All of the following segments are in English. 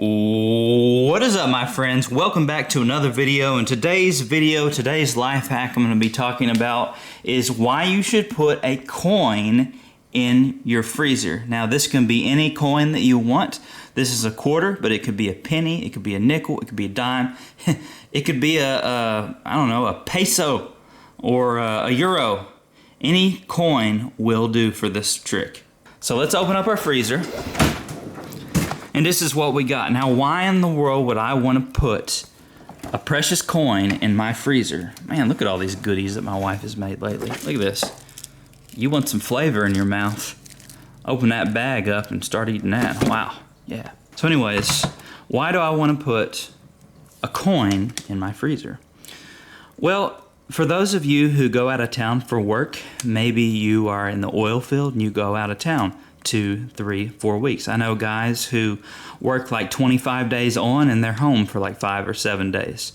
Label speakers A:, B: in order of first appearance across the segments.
A: What is up, my friends? Welcome back to another video. In today's life hack I'm going to be talking about is why you should put a coin in your freezer. Now, this can be any coin that you want. This is a quarter, but it could be a penny, it could be a nickel, it could be a dime, it could be a peso or a euro. Any coin will do for this trick. So let's open up our freezer. And this is what we got. Now, why in the world would I want to put a precious coin in my freezer? Man, look at all these goodies that my wife has made lately. Look at this. You want some flavor in your mouth, open that bag up and start eating that. Wow, yeah. So anyways, why do I want to put a coin in my freezer? Well, for those of you who go out of town for work, maybe you are in the oil field and you go out of town 2, 3, 4 weeks. I know guys who work like 25 days on and they're home for like 5 or 7 days.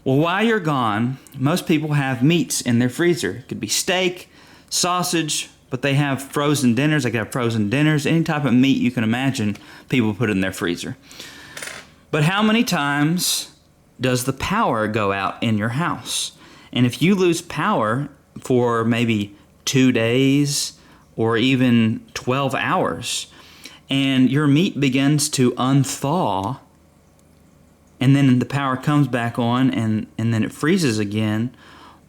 A: Well, while you're gone, most people have meats in their freezer. It could be steak, sausage, but they have frozen dinners. They could have frozen dinners. Any type of meat you can imagine, people put in their freezer. But how many times does the power go out in your house? And if you lose power for maybe 2 days, or even 12 hours, and your meat begins to unthaw, and then the power comes back on, and then it freezes again,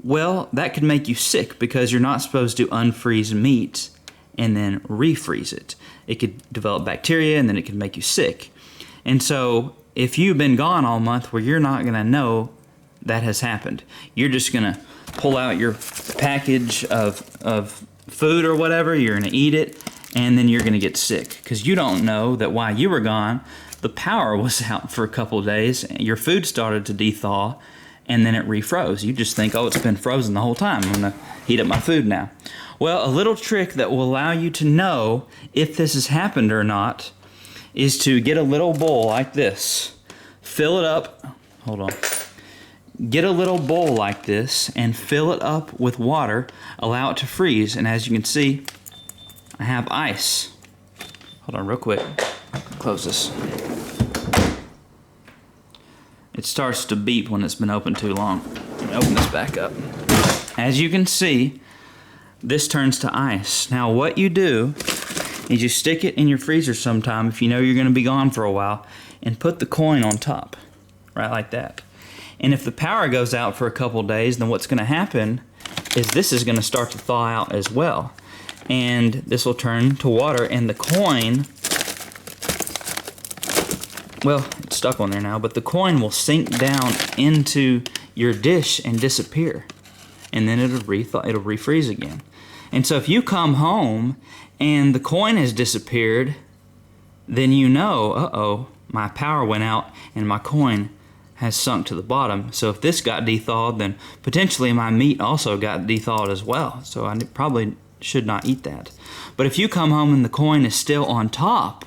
A: well, that could make you sick because you're not supposed to unfreeze meat and then refreeze it. It could develop bacteria, and then it could make you sick. And so if you've been gone all month, well, you're not gonna know that has happened. You're just gonna pull out your package of food or whatever, you're gonna eat it, and then you're gonna get sick because you don't know that while you were gone, the power was out for a couple of days, your food started to dethaw, and then it refroze. You just think, oh, it's been frozen the whole time, I'm gonna heat up my food now. Well, a little trick that will allow you to know if this has happened or not is to get a little bowl like this, fill it up, hold on. Get a little bowl like this and fill it up with water, allow it to freeze, and as you can see, I have ice. Hold on real quick, close this. It starts to beep when it's been open too long. Let me open this back up. As you can see, this turns to ice. Now what you do is you stick it in your freezer sometime if you know you're gonna be gone for a while, and put the coin on top, right like that. And if the power goes out for a couple days, then what's going to happen is this is going to start to thaw out as well. And this will turn to water, and the coin, well, it's stuck on there now, but the coin will sink down into your dish and disappear. And then it'll refreeze again. And so if you come home and the coin has disappeared, then you know, uh-oh, my power went out and my coin has sunk to the bottom. So if this got dethawed, then potentially my meat also got dethawed as well. So I probably should not eat that. But if you come home and the coin is still on top,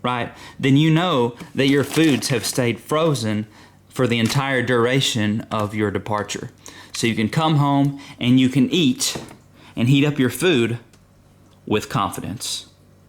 A: right, then you know that your foods have stayed frozen for the entire duration of your departure. So you can come home and you can eat and heat up your food with confidence.